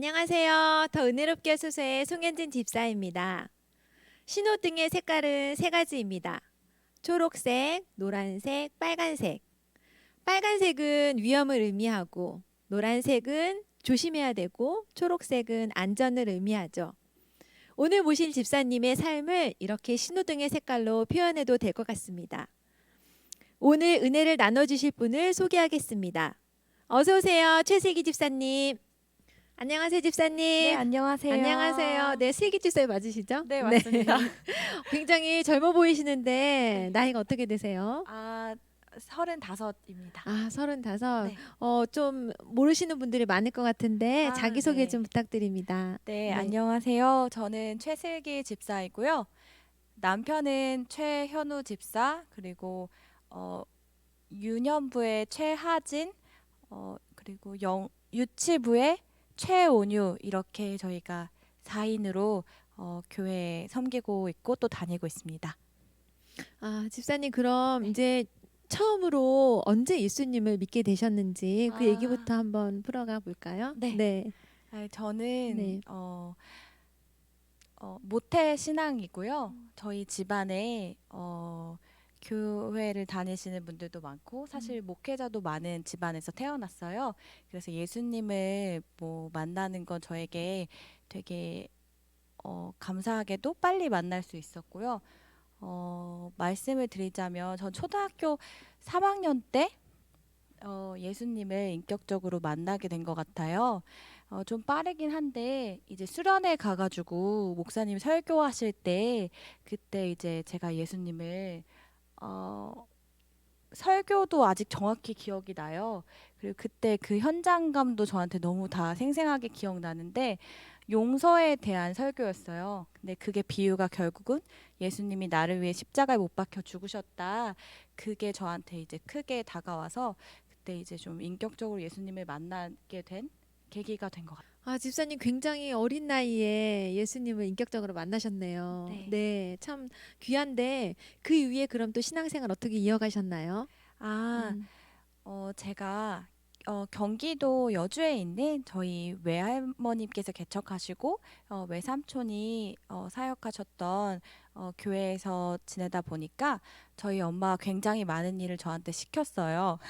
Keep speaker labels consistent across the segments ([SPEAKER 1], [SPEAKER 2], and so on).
[SPEAKER 1] 안녕하세요. 더 은혜롭게 하소서의 송현진 집사입니다. 신호등의 색깔은 세 가지입니다. 초록색, 노란색, 빨간색. 빨간색은 위험을 의미하고, 노란색은 조심해야 되고, 초록색은 안전을 의미하죠. 오늘 모신 집사님의 삶을 이렇게 신호등의 색깔로 표현해도 될 것 같습니다. 오늘 은혜를 나눠주실 분을 소개하겠습니다. 어서 오세요, 최슬기 집사님. 안녕하세요,
[SPEAKER 2] 네,
[SPEAKER 1] 집사님. 안녕하세요.
[SPEAKER 2] 안녕하세요.
[SPEAKER 1] 네, 슬기 집사님 맞으시죠?
[SPEAKER 2] 네,
[SPEAKER 1] 네.
[SPEAKER 2] 맞습니다.
[SPEAKER 1] 굉장히 젊어 보이시는데
[SPEAKER 2] 네.
[SPEAKER 1] 나이가 어떻게 되세요?
[SPEAKER 2] 35입니다.
[SPEAKER 1] 아, 35.
[SPEAKER 2] 네.
[SPEAKER 1] 좀 모르시는 분들이 많을 것 같은데 자기소개
[SPEAKER 2] 네.
[SPEAKER 1] 좀 부탁드립니다.
[SPEAKER 2] 네,
[SPEAKER 1] 네.
[SPEAKER 2] 안녕하세요. 저는 최슬기 집사이고요. 남편은 최현우 집사, 그리고 어, 유년부의 최하진, 그리고 유치부의 최온유, 이렇게 저희가 4인으로 교회에 섬기고 있고 또 다니고 있습니다.
[SPEAKER 1] 아, 집사님 그럼
[SPEAKER 2] 네.
[SPEAKER 1] 이제 처음으로 언제 예수님을 믿게 되셨는지 그
[SPEAKER 2] 아,
[SPEAKER 1] 얘기부터 한번 풀어가 볼까요?
[SPEAKER 2] 네.
[SPEAKER 1] 네.
[SPEAKER 2] 저는
[SPEAKER 1] 네.
[SPEAKER 2] 모태 신앙이고요. 저희 집안에 교회를 다니시는 분들도 많고 사실 목회자도 많은 집안에서 태어났어요. 그래서 예수님을 뭐 만나는 건 저에게 되게 감사하게도 빨리 만날 수 있었고요. 말씀을 드리자면 전 초등학교 3학년 때 예수님을 인격적으로 만나게 된 것 같아요. 좀 빠르긴 한데 이제 수련회 가가지고 목사님 설교하실 때 그때 이제 제가 예수님을 어, 설교도 아직 정확히 기억이 나요. 그리고 그때 그 현장감도 저한테 너무 다 생생하게 기억나는데 용서에 대한 설교였어요. 근데 그게 비유가 결국은 예수님이 나를 위해 십자가에 못 박혀 죽으셨다. 그게 저한테 이제 크게 다가와서 그때 이제 좀 인격적으로 예수님을 만나게 된 계기가 된 것 같아요.
[SPEAKER 1] 아, 집사님 굉장히 어린 나이에 예수님을 인격적으로 만나셨네요.
[SPEAKER 2] 네.
[SPEAKER 1] 네, 참 귀한데 그 이후에 그럼 또 신앙생활 어떻게 이어가셨나요?
[SPEAKER 2] 아,
[SPEAKER 1] 음.
[SPEAKER 2] 제가 경기도 여주에 있는 저희 외할머님께서 개척하시고 외삼촌이 사역하셨던 교회에서 지내다 보니까 저희 엄마가 굉장히 많은 일을 저한테 시켰어요.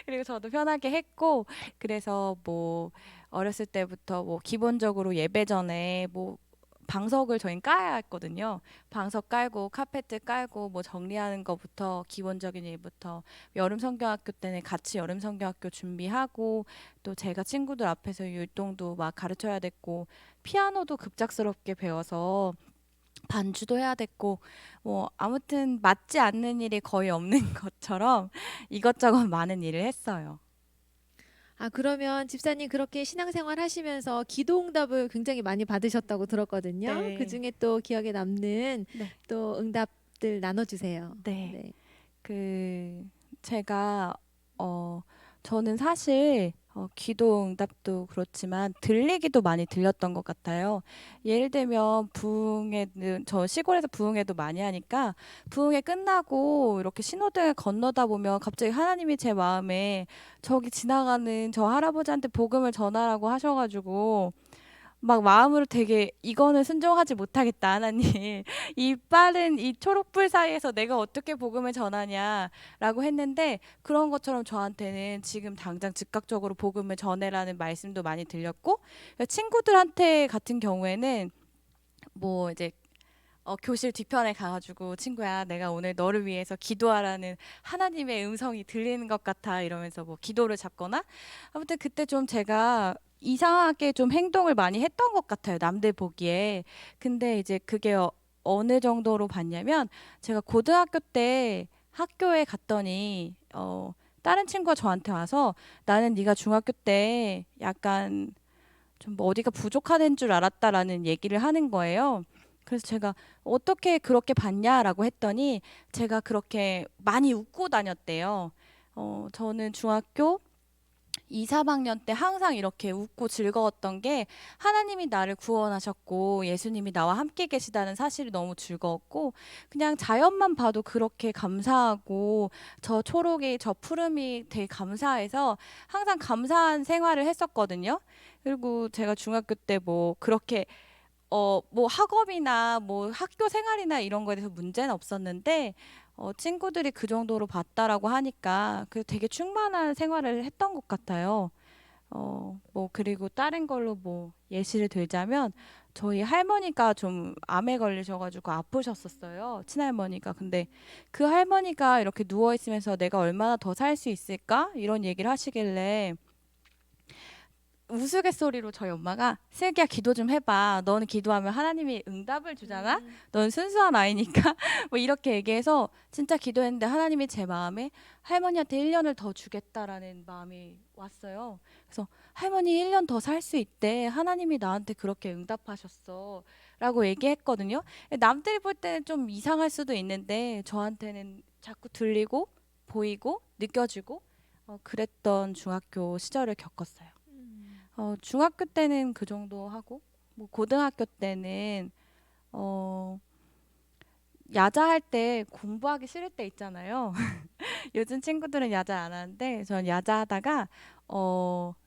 [SPEAKER 2] 그리고 저도 편하게 했고 그래서 뭐 어렸을 때부터 뭐 기본적으로 예배 전에 뭐 방석을 저희는 까야 했거든요. 방석 깔고 카페트 깔고 뭐 정리하는 것부터 기본적인 일부터 여름 성경학교 때는 같이 여름 성경학교 준비하고 또 제가 친구들 앞에서 율동도 막 가르쳐야 됐고 피아노도 급작스럽게 배워서 반주도 해야 됐고 뭐 아무튼 맞지 않는 일이 거의 없는 것처럼 이것저것 많은 일을 했어요.
[SPEAKER 1] 아, 그러면 집사님 그렇게 신앙생활 하시면서 기도 응답을 굉장히 많이 받으셨다고 들었거든요. 그
[SPEAKER 2] 네.
[SPEAKER 1] 중에 또 기억에 남는
[SPEAKER 2] 네.
[SPEAKER 1] 또 응답들 나눠주세요.
[SPEAKER 2] 네.
[SPEAKER 1] 네.
[SPEAKER 2] 그 제가 어 저는 사실 기도 응답도 그렇지만 들리기도 많이 들렸던 것 같아요. 예를 들면 부흥회는 저 시골에서 부흥회도 많이 하니까 부흥회 끝나고 이렇게 신호등을 건너다 보면 갑자기 하나님이 제 마음에 저기 지나가는 저 할아버지한테 복음을 전하라고 하셔가지고 막 마음으로 되게 이거는 순종하지 못하겠다 하나님 이 빠른 이 초록불 사이에서 내가 어떻게 복음을 전하냐라고 했는데 그런 것처럼 저한테는 지금 당장 즉각적으로 복음을 전해라는 말씀도 많이 들렸고 친구들한테 같은 경우에는 뭐 이제 교실 뒤편에 가가지고 친구야 내가 오늘 너를 위해서 기도하라는 하나님의 음성이 들리는 것 같아 이러면서 뭐 기도를 잡거나 아무튼 그때 좀 제가 이상하게 좀 행동을 많이 했던 것 같아요 남들 보기에 근데 이제 그게 어느 정도로 봤냐면 제가 고등학교 때 학교에 갔더니 다른 친구가 저한테 와서 나는 네가 중학교 때 약간 좀뭐 어디가 부족하다는 줄 알았다라는 얘기를 하는 거예요. 그래서 제가 어떻게 그렇게 봤냐라고 했더니 제가 그렇게 많이 웃고 다녔대요. 저는 중학교 2, 3학년 때 항상 이렇게 웃고 즐거웠던 게 하나님이 나를 구원하셨고 예수님이 나와 함께 계시다는 사실이 너무 즐거웠고 그냥 자연만 봐도 그렇게 감사하고 저 초록이 저 푸름이 되게 감사해서 항상 감사한 생활을 했었거든요. 그리고 제가 중학교 때 뭐 그렇게 뭐 학업이나 뭐 학교 생활이나 이런 거에 대해서 문제는 없었는데 친구들이 그 정도로 봤다라고 하니까 그 되게 충만한 생활을 했던 것 같아요. 뭐 그리고 다른 걸로 뭐 예시를 들자면 저희 할머니가 좀 암에 걸리셔가지고 아프셨었어요. 친할머니가. 근데 그 할머니가 이렇게 누워 있으면서 내가 얼마나 더 살 수 있을까? 이런 얘기를 하시길래 우스갯소리로 저희 엄마가 슬기야 기도 좀 해봐. 너는 기도하면 하나님이 응답을 주잖아. 넌 순수한 아이니까 뭐 이렇게 얘기해서 진짜 기도했는데 하나님이 제 마음에 할머니한테 1년을 더 주겠다라는 마음이 왔어요. 그래서 할머니 1년 더 살 수 있대. 하나님이 나한테 그렇게 응답하셨어. 라고 얘기했거든요. 남들이 볼 때는 좀 이상할 수도 있는데 저한테는 자꾸 들리고 보이고 느껴지고 그랬던 중학교 시절을 겪었어요. 중학교 때는 그 정도 하고, 뭐 고등학교 때는 어, 야자할 때 공부하기 싫을 때 있잖아요. 요즘 친구들은 야자 안 하는데 전 야자하다가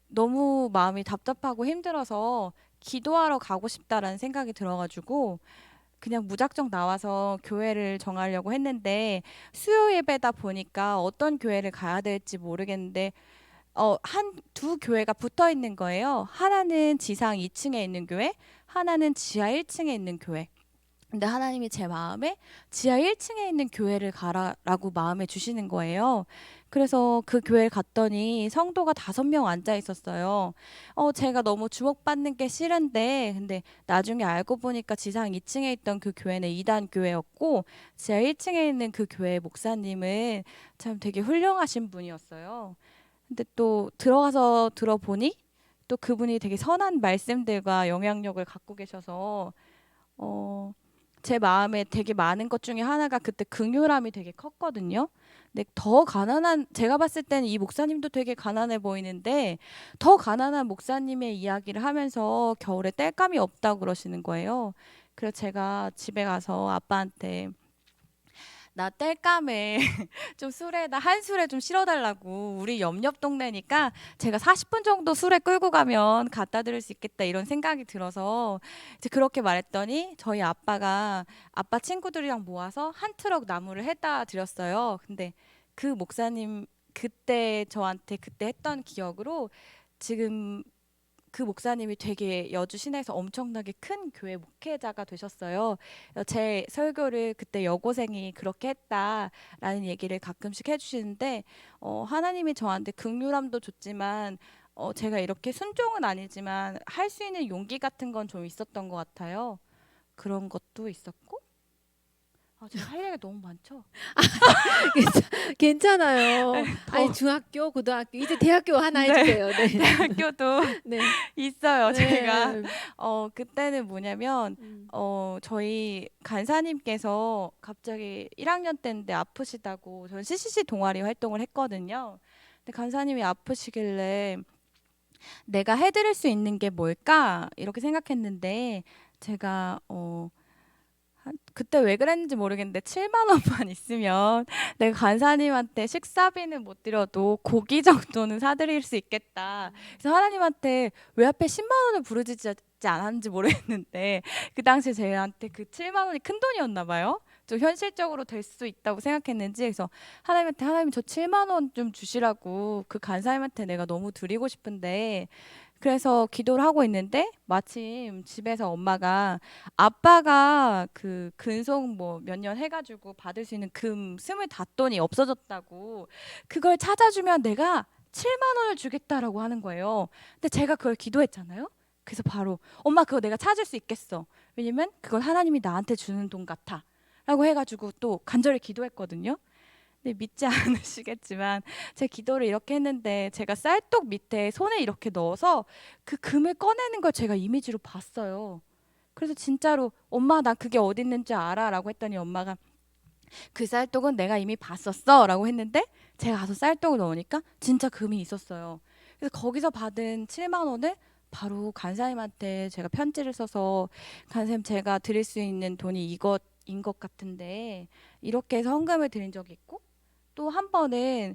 [SPEAKER 2] 너무 마음이 답답하고 힘들어서 기도하러 가고 싶다라는 생각이 들어가지고 그냥 무작정 나와서 교회를 정하려고 했는데 수요 예배다 보니까 어떤 교회를 가야 될지 모르겠는데 두 교회가 붙어 있는 거예요. 하나는 지상 2층에 있는 교회, 하나는 지하 1층에 있는 교회. 근데 하나님이 제 마음에 지하 1층에 있는 교회를 가라라고 마음에 주시는 거예요. 그래서 그 교회를 갔더니 성도가 5명 앉아 있었어요. 제가 너무 주목받는 게 싫은데, 근데 나중에 알고 보니까 지상 2층에 있던 그 교회는 이단 교회였고, 지하 1층에 있는 그 교회 목사님은 참 되게 훌륭하신 분이었어요. 근데 또 들어가서 들어보니 또 그분이 되게 선한 말씀들과 영향력을 갖고 계셔서 어, 제 마음에 되게 많은 것 중에 하나가 그때 긍휼함이 되게 컸거든요. 근데 더 가난한 제가 봤을 때는 이 목사님도 되게 가난해 보이는데 더 가난한 목사님의 이야기를 하면서 겨울에 땔감이 없다고 그러시는 거예요. 그래서 제가 집에 가서 아빠한테 나 땔감에 좀 술에다 한 술에 좀 실어달라고 우리 옆 동네니까 제가 40분 정도 술에 끌고 가면 갖다 드릴 수 있겠다 이런 생각이 들어서 이제 그렇게 말했더니 저희 아빠가 아빠 친구들이랑 모아서 한 트럭 나무를 해다 드렸어요. 근데 그 목사님 그때 저한테 그때 했던 기억으로 지금 그 목사님이 되게 여주 시내에서 엄청나게 큰 교회 목회자가 되셨어요. 제 설교를 그때 여고생이 그렇게 했다라는 얘기를 가끔씩 해주시는데 하나님이 저한테 긍휼함도 줬지만 제가 이렇게 순종은 아니지만 할 수 있는 용기 같은 건 좀 있었던 것 같아요. 그런 것도 있었고 제가 할 얘기가 너무 많죠.
[SPEAKER 1] 괜찮아요. 아니
[SPEAKER 2] 더
[SPEAKER 1] 중학교, 고등학교, 이제 대학교 하나
[SPEAKER 2] 네,
[SPEAKER 1] 해주세요. 네.
[SPEAKER 2] 대학교도
[SPEAKER 1] 네.
[SPEAKER 2] 있어요. 제가
[SPEAKER 1] 네.
[SPEAKER 2] 그때는 뭐냐면
[SPEAKER 1] 음.
[SPEAKER 2] 저희 간사님께서 갑자기 1학년 때인데 아프시다고 저는 CCC 동아리 활동을 했거든요. 근데 간사님이 아프시길래 내가 해드릴 수 있는 게 뭘까 이렇게 생각했는데 제가 그때 왜 그랬는지 모르겠는데 7만 원만 있으면 내가 간사님한테 식사비는 못 드려도 고기 정도는 사드릴 수 있겠다. 그래서 하나님한테 왜 앞에 10만 원을 부르짖지 않았는지 모르겠는데 그 당시에 저한테 그 7만 원이 큰 돈이었나 봐요. 좀 현실적으로 될 수 있다고 생각했는지 그래서 하나님한테 하나님 저 7만 원 좀 주시라고 그 간사님한테 내가 너무 드리고 싶은데 그래서 기도를 하고 있는데 마침 집에서 엄마가 아빠가 그 근속 뭐 몇 년 해가지고 받을 수 있는 금 25돈이 없어졌다고 그걸 찾아주면 내가 7만 원을 주겠다라고 하는 거예요. 근데 제가 그걸 기도했잖아요. 그래서 바로 엄마 그거 내가 찾을 수 있겠어. 왜냐면 그건 하나님이 나한테 주는 돈 같아. 라고 해가지고 또 간절히 기도했거든요. 근데 믿지 않으시겠지만 제 기도를 이렇게 했는데 제가 쌀떡 밑에 손에 이렇게 넣어서 그 금을 꺼내는 걸 제가 이미지로 봤어요. 그래서 진짜로 엄마 나 그게 어디 있는지 알아라고 했더니 엄마가 그 쌀떡은 내가 이미 봤었어라고 했는데 제가 가서 쌀떡을 넣으니까 진짜 금이 있었어요. 그래서 거기서 받은 7만 원을 바로 간사님한테 제가 편지를 써서 간사님 제가 드릴 수 있는 돈이 이것인 것 같은데 이렇게 해서 헌금을 드린 적이 있고 또 한 번은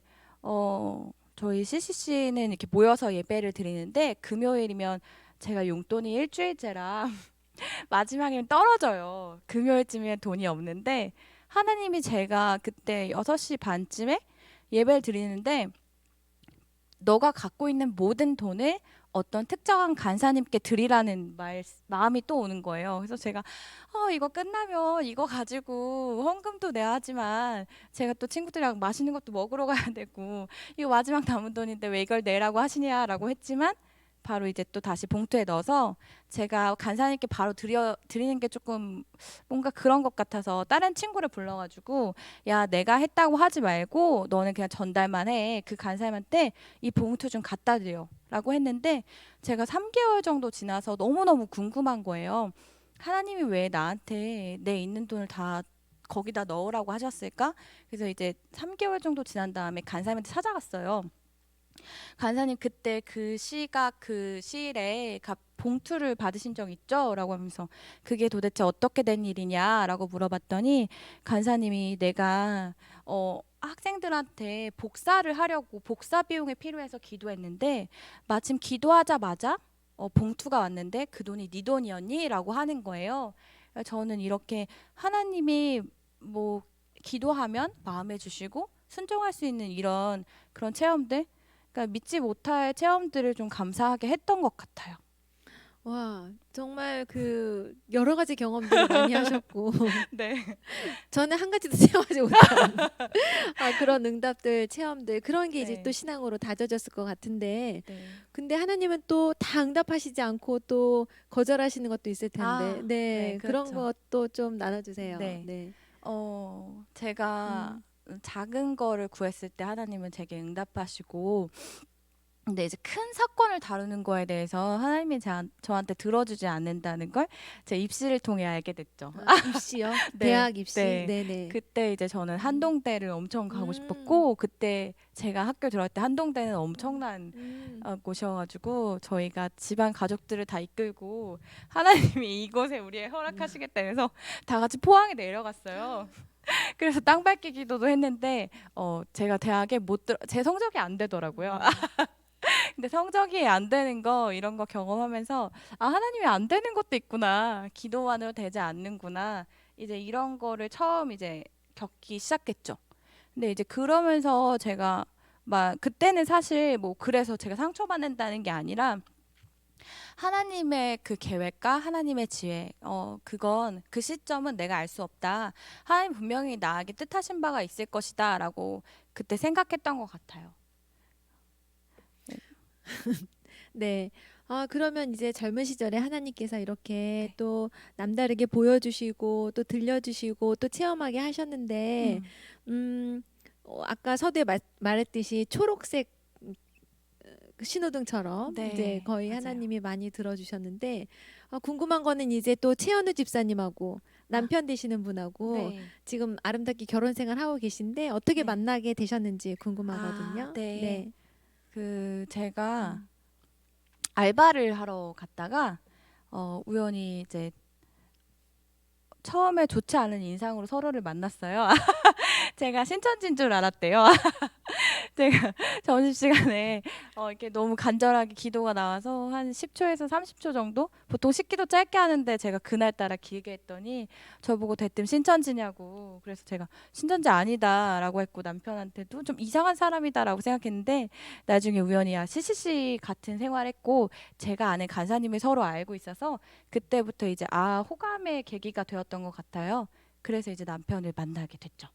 [SPEAKER 2] 저희 CCC는 이렇게 모여서 예배를 드리는데 금요일이면 제가 용돈이 일주일째라 마지막에는 떨어져요. 금요일쯤에 돈이 없는데 하나님이 제가 그때 6시 반쯤에 예배를 드리는데 너가 갖고 있는 모든 돈을 어떤 특정한 간사님께 드리라는 마음이 또 오는 거예요. 그래서 제가 이거 끝나면 이거 가지고 헌금도 내야 하지만 제가 또 친구들이랑 맛있는 것도 먹으러 가야 되고 이거 마지막 남은 돈인데 왜 이걸 내라고 하시냐라고 했지만 바로 이제 또 다시 봉투에 넣어서 제가 간사님께 바로 드리는 게 조금 뭔가 그런 것 같아서 다른 친구를 불러가지고 야 내가 했다고 하지 말고 너는 그냥 전달만 해. 그 간사님한테 이 봉투 좀 갖다 드려라고 했는데 제가 3개월 정도 지나서 너무너무 궁금한 거예요. 하나님이 왜 나한테 내 있는 돈을 다 거기다 넣으라고 하셨을까? 그래서 이제 3개월 정도 지난 다음에 간사님한테 찾아갔어요. 간사님 그때 그 시각 그 시일에 봉투를 받으신 적 있죠? 라고 하면서 그게 도대체 어떻게 된 일이냐라고 물어봤더니 간사님이 내가 학생들한테 복사를 하려고 복사 비용이 필요해서 기도했는데 마침 기도하자마자 봉투가 왔는데 그 돈이 네 돈이었니? 라고 하는 거예요. 저는 이렇게 하나님이 뭐 기도하면 마음에 주시고 순종할 수 있는 이런 그런 체험들 그러니까 믿지 못할 체험들을 좀 감사하게 했던 것 같아요.
[SPEAKER 1] 와, 정말 그 여러 가지 경험들을 많이 하셨고
[SPEAKER 2] 네.
[SPEAKER 1] 저는 한 가지도 체험하지 못한 그런 응답들, 체험들 그런 게 이제
[SPEAKER 2] 네.
[SPEAKER 1] 또 신앙으로 다져졌을 것 같은데
[SPEAKER 2] 네.
[SPEAKER 1] 근데 하나님은 또 다 응답하시지 않고 또 거절하시는 것도 있을 텐데
[SPEAKER 2] 네,
[SPEAKER 1] 네, 그런
[SPEAKER 2] 그렇죠.
[SPEAKER 1] 것도 좀 나눠주세요.
[SPEAKER 2] 네.
[SPEAKER 1] 네.
[SPEAKER 2] 제가
[SPEAKER 1] 음.
[SPEAKER 2] 작은 거를 구했을 때 하나님은 제게 응답하시고 근데 이제 큰 사건을 다루는 거에 대해서 하나님이 저한테 들어주지 않는다는 걸 제 입시를 통해 알게 됐죠.
[SPEAKER 1] 입시요?
[SPEAKER 2] 네,
[SPEAKER 1] 대학 입시?
[SPEAKER 2] 네.
[SPEAKER 1] 네네.
[SPEAKER 2] 그때 이제 저는
[SPEAKER 1] 음.
[SPEAKER 2] 한동대를 엄청 가고
[SPEAKER 1] 음.
[SPEAKER 2] 싶었고 그때 제가 학교 들어갈 때 한동대는
[SPEAKER 1] 음.
[SPEAKER 2] 엄청난
[SPEAKER 1] 음.
[SPEAKER 2] 곳이어가지고 저희가 집안 가족들을 다 이끌고 하나님이 이곳에 우리의 허락하시겠다 해서 다 같이 포항에 내려갔어요. 그래서 땅 밟기 기도도 했는데 제가 대학에 못 제 성적이 안 되더라고요. 근데 성적이 안 되는 거 이런 거 경험하면서 하나님이 안 되는 것도 있구나. 기도만으로 되지 않는구나. 이제 이런 거를 처음 이제 겪기 시작했죠. 근데 이제 그러면서 제가 막 그때는 사실 뭐 그래서 제가 상처받는다는 게 아니라 하나님의 그 계획과 하나님의 지혜, 그건 그 시점은 내가 알 수 없다. 하나님 분명히 나에게 뜻하신 바가 있을 것이다라고 그때 생각했던 것 같아요.
[SPEAKER 1] 네. 그러면 이제 젊은 시절에 하나님께서 이렇게
[SPEAKER 2] 네.
[SPEAKER 1] 또 남다르게 보여주시고 또 들려주시고 또 체험하게 하셨는데,
[SPEAKER 2] 음,
[SPEAKER 1] 아까 서두에 말했듯이 초록색 그 신호등처럼 이제
[SPEAKER 2] 네,
[SPEAKER 1] 거의
[SPEAKER 2] 맞아요.
[SPEAKER 1] 하나님이 많이 들어주셨는데, 궁금한 거는 이제 또 최현우 집사님하고
[SPEAKER 2] 아,
[SPEAKER 1] 남편 되시는 분하고
[SPEAKER 2] 네,
[SPEAKER 1] 지금 아름답게 결혼 생활 하고 계신데 어떻게
[SPEAKER 2] 네.
[SPEAKER 1] 만나게 되셨는지 궁금하거든요.
[SPEAKER 2] 네.
[SPEAKER 1] 네.
[SPEAKER 2] 제가
[SPEAKER 1] 음.
[SPEAKER 2] 알바를 하러 갔다가 우연히 이제 처음에 좋지 않은 인상으로 서로를 만났어요. 제가 신천지인 줄 알았대요. 제가 점심시간에 이렇게 너무 간절하게 기도가 나와서 한 10초에서 30초 정도? 보통 10기도 짧게 하는데 제가 그날따라 길게 했더니 저보고 대뜸 신천지냐고. 그래서 제가 신천지 아니다라고 했고 남편한테도 좀 이상한 사람이다라고 생각했는데 나중에 우연히 CCC 같은 생활했고 제가 아는 간사님을 서로 알고 있어서 그때부터 이제 호감의 계기가 되었던 것 같아요. 그래서 이제 남편을 만나게 됐죠.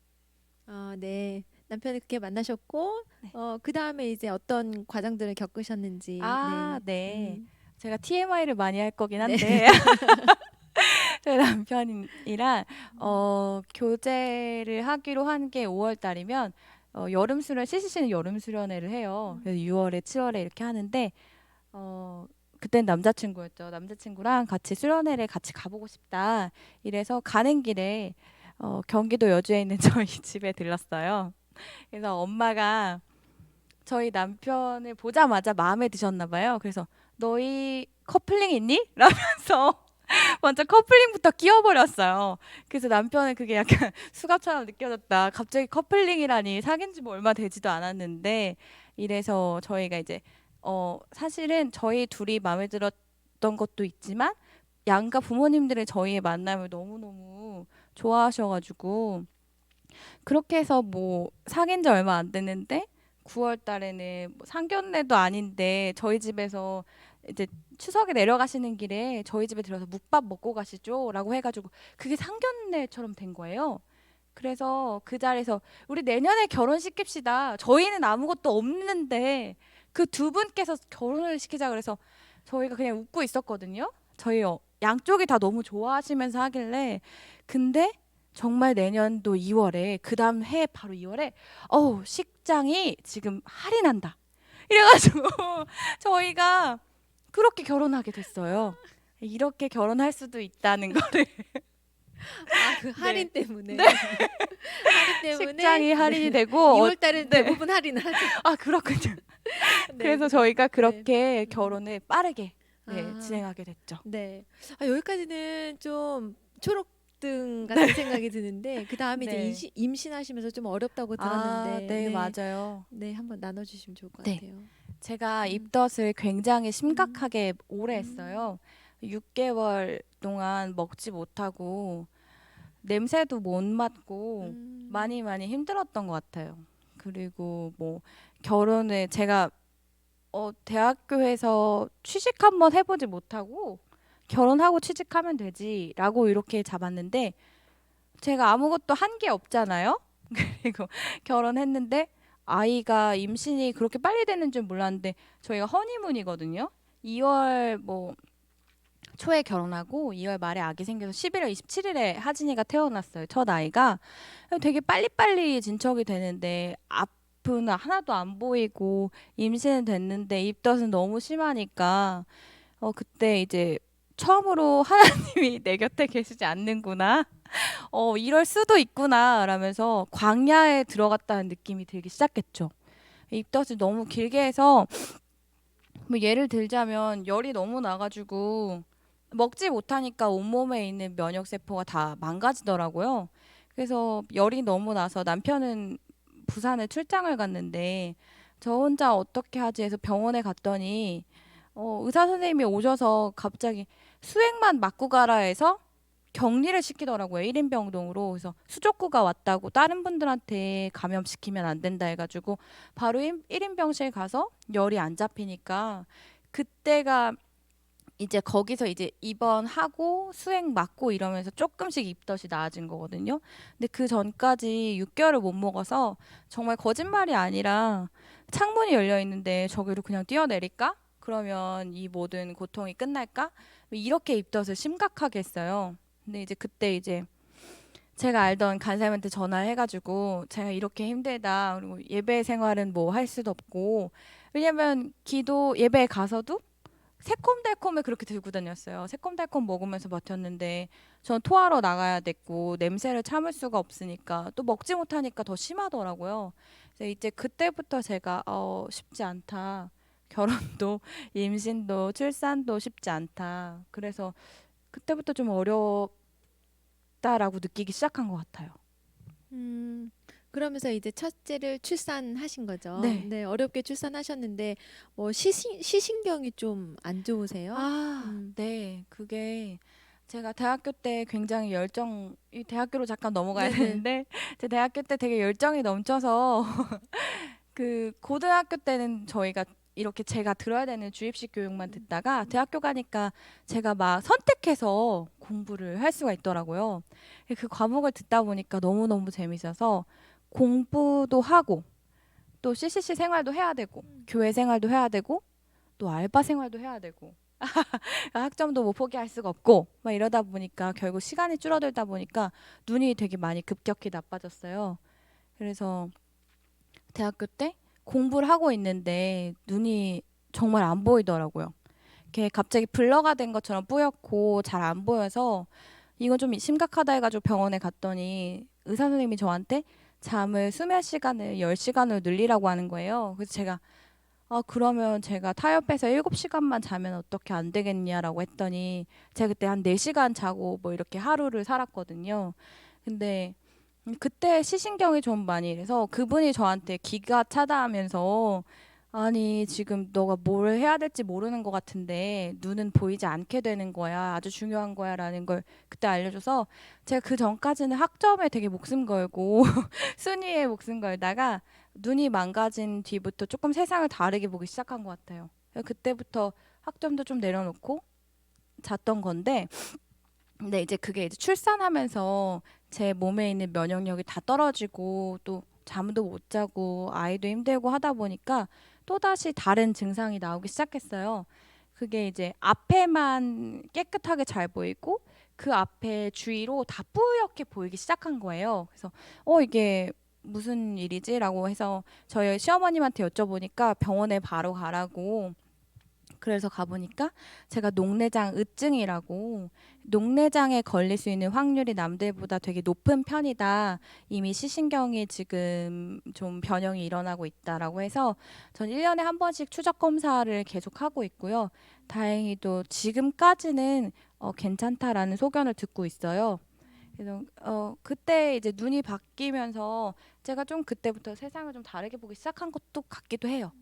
[SPEAKER 1] 네. 남편을 그렇게 만나셨고,
[SPEAKER 2] 네.
[SPEAKER 1] 그 다음에 이제 어떤 과정들을 겪으셨는지, 네.
[SPEAKER 2] 네.
[SPEAKER 1] 음.
[SPEAKER 2] 제가 TMI를 많이 할 거긴
[SPEAKER 1] 네.
[SPEAKER 2] 한데 저희 남편이랑 교제를 하기로 한 게 5월 달이면 여름 수련 CCC는 여름 수련회를 해요.
[SPEAKER 1] 음.
[SPEAKER 2] 그래서 6월에 7월에 이렇게 하는데 그땐 남자친구였죠. 남자친구랑 같이 수련회를 같이 가보고 싶다. 이래서 가는 길에 경기도 여주에 있는 저희 집에 들렀어요. 그래서 엄마가 저희 남편을 보자마자 마음에 드셨나 봐요. 그래서 너희 커플링 있니? 라면서 먼저 커플링부터 끼워버렸어요. 그래서 남편은 그게 약간 수갑처럼 느껴졌다. 갑자기 커플링이라니 사귄 지 뭐 얼마 되지도 않았는데 이래서 저희가 이제 사실은 저희 둘이 마음에 들었던 것도 있지만 양가 부모님들은 저희의 만남을 너무너무 좋아하셔가지고 그렇게 해서 뭐 사귄 지 얼마 안 됐는데 9월 달에는 뭐 상견례도 아닌데 저희 집에서 이제 추석에 내려가시는 길에 저희 집에 들어서 묵밥 먹고 가시죠라고 해가지고 그게 상견례처럼 된 거예요. 그래서 그 자리에서 우리 내년에 결혼시킵시다. 저희는 아무것도 없는데 그 두 분께서 결혼을 시키자 그래서 저희가 그냥 웃고 있었거든요. 저희 양쪽이 다 너무 좋아하시면서 하길래 근데 정말 내년도 2월에 그 다음 해 바로 2월에 식장이 지금 할인한다. 이래가지고 저희가 그렇게 결혼하게 됐어요. 이렇게 결혼할 수도 있다는 거를
[SPEAKER 1] 아, 그 할인 때문에.
[SPEAKER 2] 네.
[SPEAKER 1] 할인 때문에.
[SPEAKER 2] 식장이 할인이
[SPEAKER 1] 네.
[SPEAKER 2] 되고
[SPEAKER 1] 2월 달은
[SPEAKER 2] 네.
[SPEAKER 1] 대부분 할인을 하죠.
[SPEAKER 2] 아 그렇군요.
[SPEAKER 1] 네,
[SPEAKER 2] 그래서 저희가 그렇게
[SPEAKER 1] 음.
[SPEAKER 2] 결혼을 빠르게
[SPEAKER 1] 아.
[SPEAKER 2] 진행하게 됐죠.
[SPEAKER 1] 네. 여기까지는 좀 초록등 같은 생각이 드는데 그 다음에
[SPEAKER 2] 네.
[SPEAKER 1] 이제 임신하시면서 좀 어렵다고 들었는데
[SPEAKER 2] 네, 맞아요.
[SPEAKER 1] 네, 한번 나눠주시면 좋을 것
[SPEAKER 2] 네.
[SPEAKER 1] 같아요.
[SPEAKER 2] 제가 입덧을 굉장히 심각하게 오래
[SPEAKER 1] 음.
[SPEAKER 2] 했어요. 6개월 동안 먹지 못하고 냄새도 못 맡고 많이 힘들었던 것 같아요. 그리고 뭐 결혼을 제가 대학교에서 취직 한번 해보지 못하고 결혼하고 취직하면 되지라고 이렇게 잡았는데 제가 아무것도 한 게 없잖아요. 그리고 결혼했는데 아이가 임신이 그렇게 빨리 되는 줄 몰랐는데 저희가 허니문이거든요. 2월 뭐 초에 결혼하고 2월 말에 아기 생겨서 11월 27일에 하진이가 태어났어요. 첫 아이가. 되게 빨리빨리 진척이 되는데 아픈 하나도 안 보이고 임신은 됐는데 입덧은 너무 심하니까 그때 이제 처음으로 하나님이 내 곁에 계시지 않는구나. 이럴 수도 있구나 라면서 광야에 들어갔다는 느낌이 들기 시작했죠. 입덧을 너무 길게 해서 뭐 예를 들자면 열이 너무 나가지고 먹지 못하니까 온몸에 있는 면역 세포가 다 망가지더라고요. 그래서 열이 너무 나서 남편은 부산에 출장을 갔는데 저 혼자 어떻게 하지 해서 병원에 갔더니 의사 선생님이 오셔서 갑자기 수액만 맞고 가라 해서 격리를 시키더라고요. 1인 병동으로. 그래서 수족구가 왔다고 다른 분들한테 감염시키면 안 된다 해가지고 바로 1인 병실 가서 열이 안 잡히니까 그때가 이제 거기서 이제 입원하고 수액 맞고 이러면서 조금씩 입덧이 나아진 거거든요. 근데 그 전까지 6개월을 못 먹어서 정말 거짓말이 아니라 창문이 열려 있는데 저기로 그냥 뛰어내릴까? 그러면 이 모든 고통이 끝날까? 이렇게 입덧을 심각하게 했어요. 근데 이제 그때 이제 제가 알던 간사님한테 전화해가지고 제가 이렇게 힘들다. 그리고 예배 생활은 뭐 할 수도 없고 왜냐면 기도 예배에 가서도 새콤달콤을 그렇게 들고 다녔어요. 새콤달콤 먹으면서 버텼는데 전 토하러 나가야 됐고 냄새를 참을 수가 없으니까 또 먹지 못하니까 더 심하더라고요. 그래서 이제 그때부터 제가 쉽지 않다. 결혼도 임신도 출산도 쉽지 않다. 그래서 그때부터 좀 어렵다라고 느끼기 시작한 것 같아요.
[SPEAKER 1] 그러면서 이제 첫째를 출산하신 거죠.
[SPEAKER 2] 네.
[SPEAKER 1] 어렵게 출산하셨는데 뭐 시신경이 좀 안 좋으세요?
[SPEAKER 2] 네. 그게 제가 대학교 때 굉장히 이 대학교로 잠깐 넘어가야
[SPEAKER 1] 네네.
[SPEAKER 2] 되는데 제 대학교 때 되게 열정이 넘쳐서 그 고등학교 때는 저희가 이렇게 제가 들어야 되는 주입식 교육만 듣다가 대학교 가니까 제가 막 선택해서 공부를 할 수가 있더라고요. 그 과목을 듣다 보니까 너무너무 재밌어서 공부도 하고 또 CCC 생활도 해야 되고 교회 생활도 해야 되고 또 알바 생활도 해야 되고 학점도 뭐 포기할 수가 없고 막 이러다 보니까 결국 시간이 줄어들다 보니까 눈이 되게 많이 급격히 나빠졌어요. 그래서 대학교 때 공부를 하고 있는데 눈이 정말 안 보이더라고요. 이렇게 갑자기 블러가 된 것처럼 뿌옇고 잘 안 보여서 이건 좀 심각하다 해가지고 병원에 갔더니 의사 선생님이 저한테 수면 시간을 10시간으로 늘리라고 하는 거예요. 그래서 제가 그러면 제가 타협해서 7시간만 자면 어떻게 안 되겠냐라고 했더니 제가 그때 한 4시간 자고 뭐 이렇게 하루를 살았거든요. 근데 그때 시신경이 좀 많이 이래서 그분이 저한테 기가 차다하면서 아니 지금 너가 뭘 해야 될지 모르는 것 같은데 눈은 보이지 않게 되는 거야. 아주 중요한 거야라는 걸 그때 알려줘서 제가 그 전까지는 학점에 되게 목숨 걸고 순위에 목숨 걸다가 눈이 망가진 뒤부터 조금 세상을 다르게 보기 시작한 것 같아요. 그래서 그때부터 학점도 좀 내려놓고 잤던 건데 근데 이제 그게 이제 출산하면서 제 몸에 있는 면역력이 다 떨어지고 또 잠도 못 자고 아이도 힘들고 하다 보니까 또다시 다른 증상이 나오기 시작했어요. 그게 이제 앞에만 깨끗하게 잘 보이고 그 앞에 주위로 다 뿌옇게 보이기 시작한 거예요. 그래서 이게 무슨 일이지라고 해서 저희 시어머님한테 여쭤보니까 병원에 바로 가라고 그래서 가보니까 제가 녹내장 으증이라고 녹내장에 걸릴 수 있는 확률이 남들보다 되게 높은 편이다. 이미 시신경이 지금 좀 변형이 일어나고 있다라고 해서 전 1년에 한 번씩 추적 검사를 계속 하고 있고요. 다행히도 지금까지는 괜찮다라는 소견을 듣고 있어요. 그래서 그때 이제 눈이 바뀌면서 제가 좀 그때부터 세상을 좀 다르게 보기 시작한 것도 같기도 해요.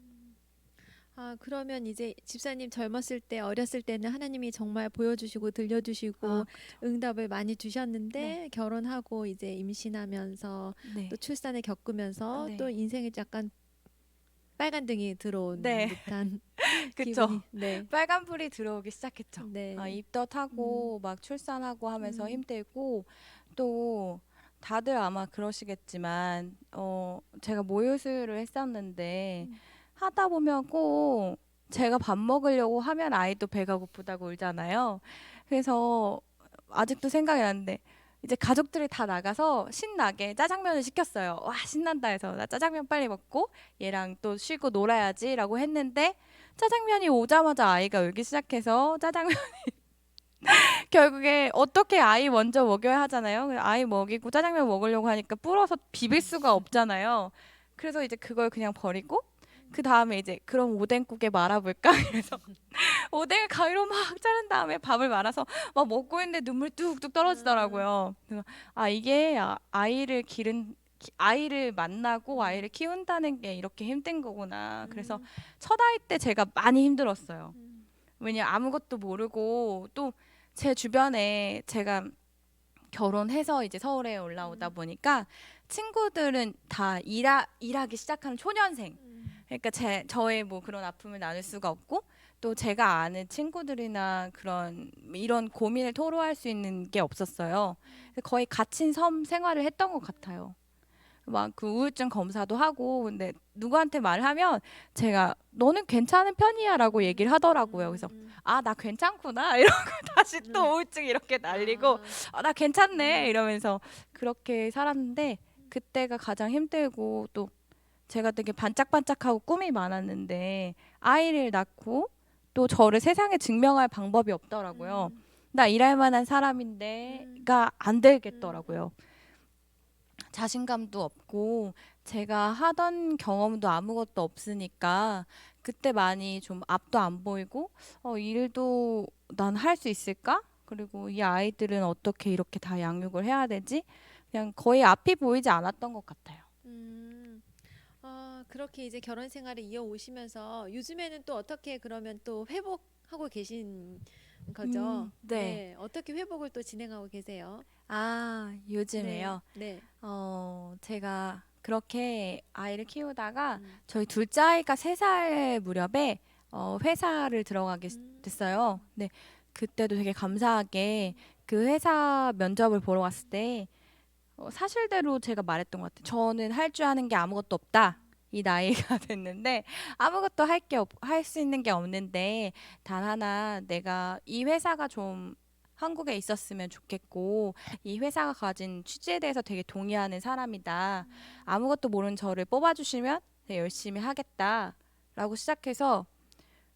[SPEAKER 1] 아, 그러면 이제 집사님 젊었을 때, 어렸을 때는 하나님이 정말 보여주시고 들려주시고
[SPEAKER 2] 아,
[SPEAKER 1] 응답을 많이
[SPEAKER 2] 네.
[SPEAKER 1] 주셨는데 결혼하고 이제 임신하면서
[SPEAKER 2] 네.
[SPEAKER 1] 또 출산을 겪으면서 또
[SPEAKER 2] 네.
[SPEAKER 1] 인생에 약간 빨간 등이 들어온
[SPEAKER 2] 네.
[SPEAKER 1] 듯한
[SPEAKER 2] 그쵸.
[SPEAKER 1] 기분이. 네.
[SPEAKER 2] 빨간불이 들어오기 시작했죠.
[SPEAKER 1] 네. 음.
[SPEAKER 2] 입덧하고 막 출산하고 하면서
[SPEAKER 1] 음.
[SPEAKER 2] 힘들고 또 다들 아마 그러시겠지만 제가 모유수유를 했었는데
[SPEAKER 1] 음.
[SPEAKER 2] 하다 보면 꼭 제가 밥 먹으려고 하면 아이도 배가 고프다고 울잖아요. 그래서 아직도 생각이 나는데 이제 가족들이 다 나가서 신나게 짜장면을 시켰어요. 와, 신난다 해서 나 짜장면 빨리 먹고 얘랑 또 쉬고 놀아야지라고 했는데 짜장면이 오자마자 아이가 울기 시작해서 짜장면 결국에 어떻게 아이 먼저 먹여야 하잖아요. 그래서 아이 먹이고 짜장면 먹으려고 하니까 불어서 비빌 수가 없잖아요. 그래서 이제 그걸 그냥 버리고 그 다음에 이제 그럼 오뎅국에 말아볼까? 그래서 오뎅을 가위로 막 자른 다음에 밥을 말아서 막 먹고 있는데 눈물 뚝뚝
[SPEAKER 1] 아.
[SPEAKER 2] 떨어지더라고요. 그래서 이게 아이를 만나고
[SPEAKER 1] 음.
[SPEAKER 2] 아이를 키운다는 게 이렇게 힘든 거구나. 그래서
[SPEAKER 1] 음.
[SPEAKER 2] 첫 아이 때 제가 많이 힘들었어요.
[SPEAKER 1] 음.
[SPEAKER 2] 왜냐 아무것도 모르고 또 제 주변에 제가 결혼해서 이제 서울에 올라오다
[SPEAKER 1] 음.
[SPEAKER 2] 보니까 친구들은 다 일하기 시작하는 초년생.
[SPEAKER 1] 음.
[SPEAKER 2] 그러니까 저의 뭐 그런 아픔을 나눌 수가 없고 또 제가 아는 친구들이나 그런 이런 고민을 토로할 수 있는 게 없었어요. 그래서 거의 갇힌 섬 생활을 했던 것 같아요. 막 그 우울증 검사도 하고 근데 누구한테 말하면 제가 너는 괜찮은 편이야라고 얘기를 하더라고요. 그래서
[SPEAKER 1] 음.
[SPEAKER 2] 나 괜찮구나 이러고 다시 또
[SPEAKER 1] 음.
[SPEAKER 2] 우울증 이렇게 날리고
[SPEAKER 1] 아.
[SPEAKER 2] 나 괜찮네
[SPEAKER 1] 음.
[SPEAKER 2] 이러면서 그렇게 살았는데 그때가 가장 힘들고 또 제가 되게 반짝반짝하고 꿈이 많았는데 아이를 낳고 또 저를 세상에 증명할 방법이 없더라고요.
[SPEAKER 1] 음.
[SPEAKER 2] 나 일할 만한
[SPEAKER 1] 음.
[SPEAKER 2] 사람인데가 안
[SPEAKER 1] 음.
[SPEAKER 2] 되겠더라고요. 자신감도 없고 제가 하던 경험도 아무것도 없으니까 그때 많이 좀 앞도 안 보이고 일도 난 할 수 있을까? 그리고 이 아이들은 어떻게 이렇게 다 양육을 해야 되지? 그냥 거의 앞이 보이지 않았던 것 같아요.
[SPEAKER 1] 음. 아, 그렇게 이제 결혼 생활을 이어오시면서 요즘에는 또 어떻게 그러면 또 회복하고 계신 거죠?
[SPEAKER 2] 네.
[SPEAKER 1] 네. 어떻게 회복을 또 진행하고 계세요? 네.
[SPEAKER 2] 요즘에요.
[SPEAKER 1] 네.
[SPEAKER 2] 제가 그렇게 아이를 키우다가
[SPEAKER 1] 음.
[SPEAKER 2] 저희 둘째 아이가 3살 무렵에 회사를 들어가게
[SPEAKER 1] 음.
[SPEAKER 2] 됐어요. 근데 그때도 되게 감사하게 그 회사 면접을 보러 갔을 때 사실대로 제가 말했던 것 같아요. 저는 할 줄 아는 게 아무것도 없다. 이 나이가 됐는데 아무것도 할 수 있는 게 없는데 단 하나 내가 이 회사가 좀 한국에 있었으면 좋겠고 이 회사가 가진 취지에 대해서 되게 동의하는 사람이다. 아무것도 모르는 저를 뽑아주시면 되게 열심히 하겠다라고 시작해서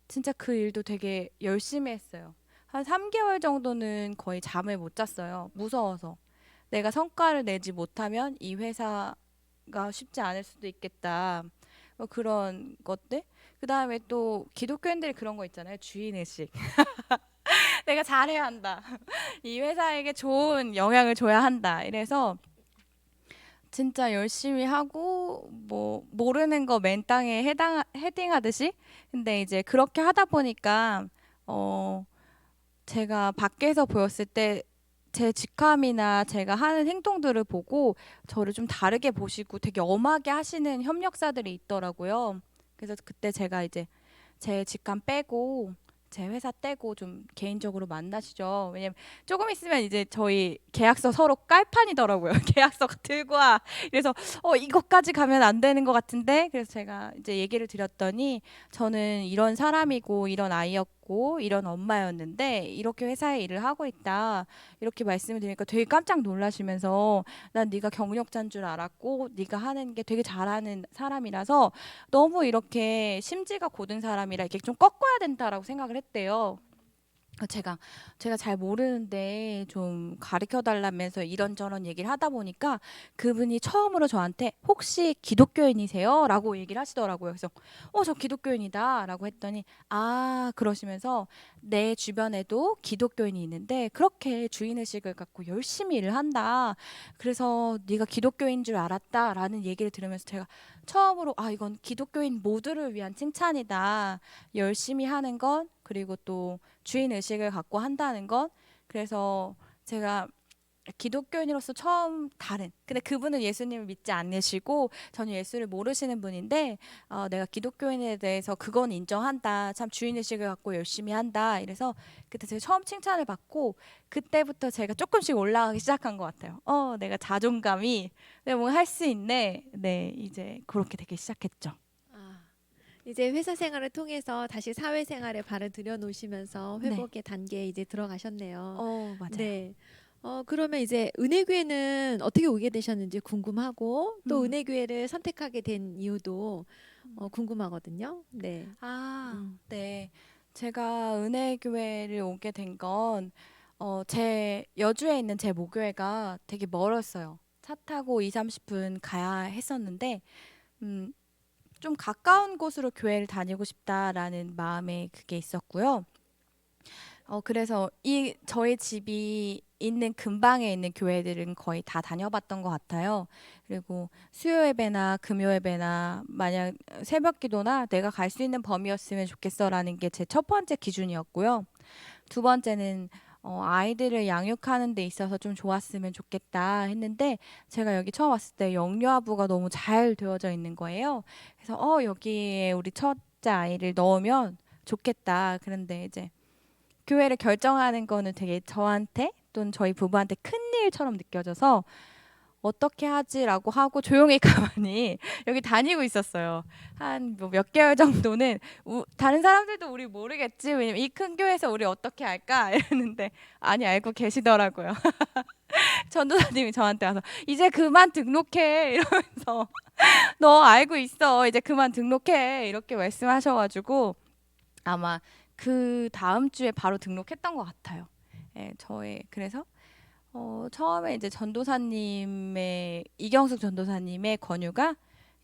[SPEAKER 2] 진짜 그 일도 되게 열심히 했어요. 한 3개월 정도는 거의 잠을 못 잤어요. 무서워서. 내가 성과를 내지 못하면 이 회사 가 쉽지 않을 수도 있겠다. 뭐 그런 것들. 그다음에 또 기독교인들이 그런 거 있잖아요. 주인 의식. 내가 잘해야 한다. 이 회사에게 좋은 영향을 줘야 한다. 이래서 진짜 열심히 하고 뭐 모르는 거 맨땅에 해당 헤딩하듯이. 근데 이제 그렇게 하다 보니까 어 제가 밖에서 보였을 때 제 직함이나 제가 하는 행동들을 보고 저를 좀 다르게 보시고 되게 엄하게 하시는 협력사들이 있더라고요. 그래서 그때 제가 이제 제 직감 빼고 제 회사 떼고 좀 개인적으로 만나시죠. 왜냐면 조금 있으면 이제 저희 계약서 서로 깔판이더라고요. 계약서 들고 와. 그래서 이것까지 가면 안 되는 것 같은데. 그래서 제가 이제 얘기를 드렸더니 저는 이런 사람이고 이런 아이였고 이런 엄마였는데 이렇게 회사에 일을 하고 있다. 이렇게 말씀을 드리니까 되게 깜짝 놀라시면서 난 네가 경력자인 줄 알았고 네가 하는 게 되게 잘하는 사람이라서 너무 이렇게 심지가 고든 사람이라 이렇게 좀 꺾어야 된다라고 생각을 했대요. 제가 잘 모르는데 좀 가르쳐 달라면서 이런저런 얘기를 하다 보니까 그분이 처음으로 저한테 혹시 기독교인이세요? 라고 얘기를 하시더라고요. 그래서 저 기독교인이다 라고 했더니 그러시면서 내 주변에도 기독교인이 있는데 그렇게 주인의식을 갖고 열심히 일을 한다. 그래서 네가 기독교인 줄 알았다 라는 얘기를 들으면서 제가 처음으로 이건 기독교인 모두를 위한 칭찬이다. 열심히 하는 건 그리고 또 주인 의식을 갖고 한다는 것. 그래서 제가 기독교인으로서 처음 다른. 근데 그분은 예수님을 믿지 않으시고 전혀 예수를 모르시는 분인데 내가 기독교인에 대해서 그건 인정한다. 참 주인 의식을 갖고 열심히 한다. 이래서 그때 제가 처음 칭찬을 받고 그때부터 제가 조금씩 올라가기 시작한 것 같아요. 내가 자존감이 내가 뭐 할 수 있네. 네, 이제 그렇게 되기 시작했죠.
[SPEAKER 1] 아, 이제 회사 생활을 통해서 다시 사회생활에 발을 들여놓으시면서
[SPEAKER 2] 네.
[SPEAKER 1] 회복의 단계에 이제 들어가셨네요.
[SPEAKER 2] 맞아요.
[SPEAKER 1] 네. 그러면 이제 은혜교회는 어떻게 오게 되셨는지 궁금하고 또
[SPEAKER 2] 음.
[SPEAKER 1] 은혜교회를 선택하게 된 이유도 궁금하거든요. 네. 음.
[SPEAKER 2] 네. 제가 은혜교회를 오게 된 건, 제 여주에 있는 제 모교회가 되게 멀었어요. 차 타고 2, 30분 가야 했었는데, 음, 좀 가까운 곳으로 교회를 다니고 싶다라는 마음에 그게 있었고요. 그래서 저희 집이 있는 근방에 있는 교회들은 거의 다 다녀봤던 것 같아요. 그리고 수요 예배나 금요 예배나 만약 새벽 기도나 내가 갈 수 있는 범위였으면 좋겠어라는 게 제 첫 번째 기준이었고요. 두 번째는 아이들을 양육하는 데 있어서 좀 좋았으면 좋겠다 했는데 제가 여기 처음 왔을 때 영유아부가 너무 잘 되어져 있는 거예요. 그래서 여기에 우리 첫째 아이를 넣으면 좋겠다. 그런데 이제 교회를 결정하는 거는 되게 저한테 또는 저희 부부한테 큰 일처럼 느껴져서 어떻게 하지라고 하고 조용히 가만히 여기 다니고 있었어요. 한 뭐 몇 개월 정도는 다른 사람들도 우리 모르겠지. 왜냐면 이 큰 교회에서 우리 어떻게 할까 이랬는데 아니 알고 계시더라고요. 전도사님이 저한테 와서 이제 그만 등록해 이러면서 너 알고 있어. 이제 그만 등록해 이렇게 말씀하셔가지고 아마 그 다음 주에 바로 등록했던 것 같아요. 예, 그래서 처음에 이제 전도사님의 이경숙 전도사님의 권유가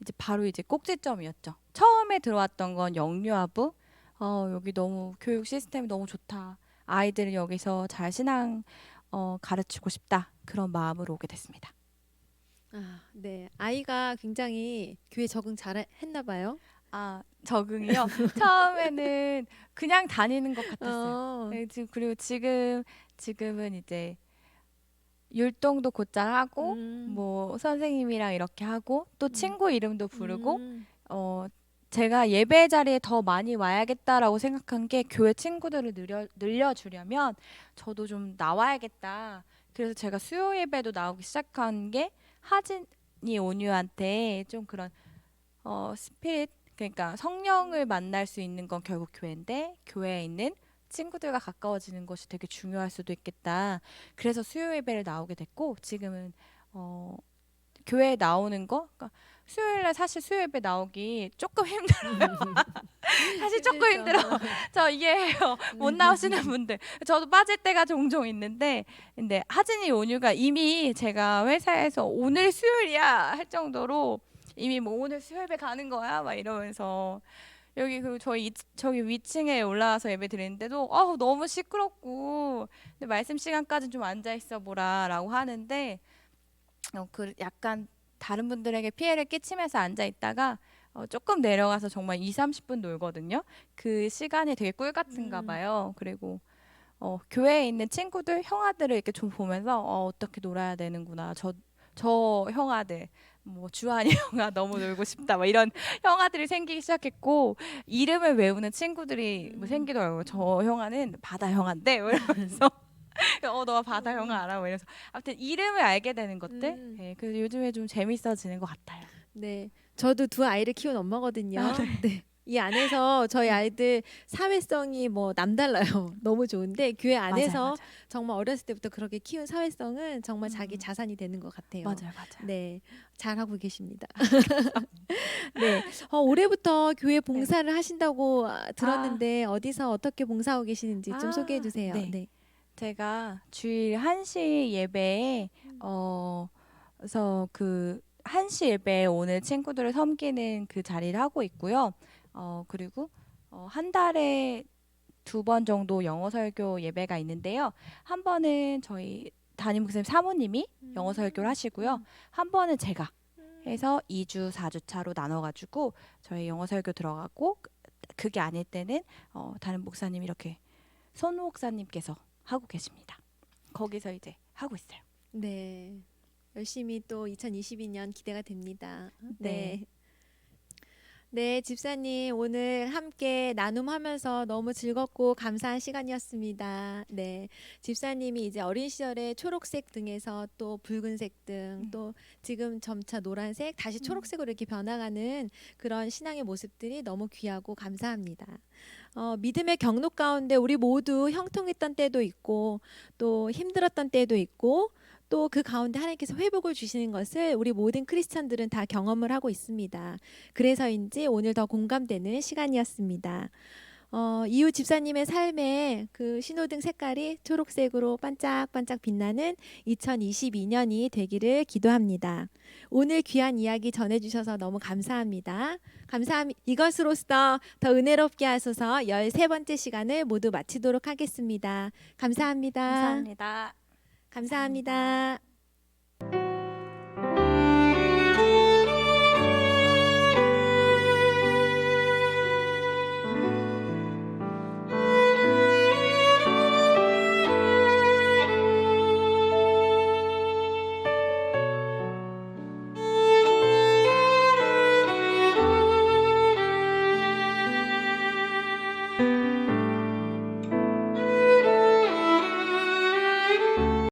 [SPEAKER 2] 이제 바로 이제 꼭지점이었죠. 처음에 들어왔던 건 영유아부. 여기 너무 교육 시스템이 너무 좋다. 아이들을 여기서 잘 신앙 가르치고 싶다. 그런 마음으로 오게 됐습니다.
[SPEAKER 1] 네. 아이가 굉장히 교회 적응 잘 했나 봐요.
[SPEAKER 2] 적응이요. 처음에는 그냥 다니는 것 같았어요.
[SPEAKER 1] 어.
[SPEAKER 2] 네, 그리고 지금은 이제 율동도 곧잘 하고
[SPEAKER 1] 음.
[SPEAKER 2] 뭐 선생님이랑 이렇게 하고 또
[SPEAKER 1] 음.
[SPEAKER 2] 친구 이름도 부르고
[SPEAKER 1] 음.
[SPEAKER 2] 어 제가 예배 자리에 더 많이 와야겠다라고 생각한 게 교회 친구들을 늘려주려면 저도 좀 나와야겠다. 그래서 제가 수요 예배도 나오기 시작한 게 하진이 온유한테 좀 그런 스피릿 그러니까 성령을 만날 수 있는 건 결국 교회인데 교회에 있는 친구들과 가까워지는 것이 되게 중요할 수도 있겠다. 그래서 수요 예배를 나오게 됐고 지금은 어 교회에 나오는 거, 그러니까 수요일날 사실 수요 예배 나오기 조금 힘들어요. 사실 조금
[SPEAKER 1] 힘들죠.
[SPEAKER 2] 힘들어. 저 이해해요. 못 나오시는 분들. 저도 빠질 때가 종종 있는데, 근데 하진이 온유가 이미 제가 회사에서 오늘 수요일이야 할 정도로 이미 뭐 오늘 수요 예배 가는 거야 막 이러면서 여기 그 저기 위층에 올라와서 예배 드리는데도 너무 시끄럽고 근데 말씀 시간까지 좀 앉아 있어 보라라고 하는데 그 약간 다른 분들에게 피해를 끼치면서 앉아 있다가 조금 내려가서 정말 2, 30분 놀거든요. 그 시간이 되게 꿀 같은가
[SPEAKER 1] 음,
[SPEAKER 2] 봐요. 그리고 교회에 있는 친구들, 형아들을 이렇게 좀 보면서 어떻게 놀아야 되는구나. 저 형아들, 뭐 주한이 형아 너무 놀고 싶다. 막 이런 형아들이 생기기 시작했고 이름을 외우는 친구들이 뭐
[SPEAKER 1] 음,
[SPEAKER 2] 생기더라고요. 저 형아는 바다 형아인데 뭐 이러면서 너가 바다 형아 알아? 뭐 이래서 아무튼 이름을 알게 되는 것들.
[SPEAKER 1] 음.
[SPEAKER 2] 예, 그래서 요즘에 좀 재밌어지는 것 같아요.
[SPEAKER 1] 네, 저도 두 아이를 키운
[SPEAKER 2] 아,
[SPEAKER 1] 엄마거든요.
[SPEAKER 2] 네.
[SPEAKER 1] 네. 이 안에서 저희
[SPEAKER 2] 네.
[SPEAKER 1] 아이들 사회성이 뭐 남달라요. 너무 좋은데 교회
[SPEAKER 2] 맞아요,
[SPEAKER 1] 안에서
[SPEAKER 2] 맞아요.
[SPEAKER 1] 정말 어렸을 때부터 그렇게 키운 사회성은 정말 자기
[SPEAKER 2] 음,
[SPEAKER 1] 자산이 되는 것 같아요.
[SPEAKER 2] 맞아요, 맞아요.
[SPEAKER 1] 네, 잘하고 계십니다.
[SPEAKER 2] 감사합니다.
[SPEAKER 1] 네, 올해부터 교회
[SPEAKER 2] 네.
[SPEAKER 1] 봉사를 하신다고
[SPEAKER 2] 아,
[SPEAKER 1] 들었는데 어디서 어떻게 봉사하고 계시는지 좀 소개해 주세요.
[SPEAKER 2] 네.
[SPEAKER 1] 네.
[SPEAKER 2] 제가 주일 1시 예배에 그래서 그 1시 예배에 오는 친구들을 섬기는 그 자리를 하고 있고요. 그리고 한 달에 2번 정도 영어 설교 예배가 있는데요. 한 번은 저희 담임 목사님 사모님이 영어 설교를
[SPEAKER 1] 음,
[SPEAKER 2] 하시고요.
[SPEAKER 1] 음,
[SPEAKER 2] 한 번은 제가
[SPEAKER 1] 음,
[SPEAKER 2] 해서 2주, 4주 차로 나눠 가지고 저희 영어 설교 들어가고 그게 아닐 때는 다른 목사님 이렇게 손 목사님께서 하고 계십니다. 거기서 이제 하고 있어요.
[SPEAKER 1] 네. 열심히 또 2022년 기대가 됩니다.
[SPEAKER 2] 네.
[SPEAKER 1] 네. 네, 집사님 오늘 함께 나눔하면서 너무 즐겁고 감사한 시간이었습니다. 네, 집사님이 이제 어린 시절에 초록색 등에서 또 붉은색 등,
[SPEAKER 2] 음,
[SPEAKER 1] 또 지금 점차 노란색, 다시
[SPEAKER 2] 음,
[SPEAKER 1] 초록색으로 이렇게 변화가는 그런 신앙의 모습들이 너무 귀하고 감사합니다. 믿음의 경로 가운데 우리 모두 형통했던 때도 있고 또 힘들었던 때도 있고 또 그 가운데 하나님께서 회복을 주시는 것을 우리 모든 크리스찬들은 다 경험을 하고 있습니다. 그래서인지 오늘 더 공감되는 시간이었습니다. 이후 집사님의 삶에 그 신호등 색깔이 초록색으로 반짝반짝 빛나는 2022년이 되기를 기도합니다. 오늘 귀한 이야기 전해주셔서 너무 감사합니다. 이것으로써 더 은혜롭게 하소서 13번째 시간을 모두 마치도록 하겠습니다. 감사합니다.
[SPEAKER 2] 감사합니다. 감사합니다.
[SPEAKER 1] 감사합니다.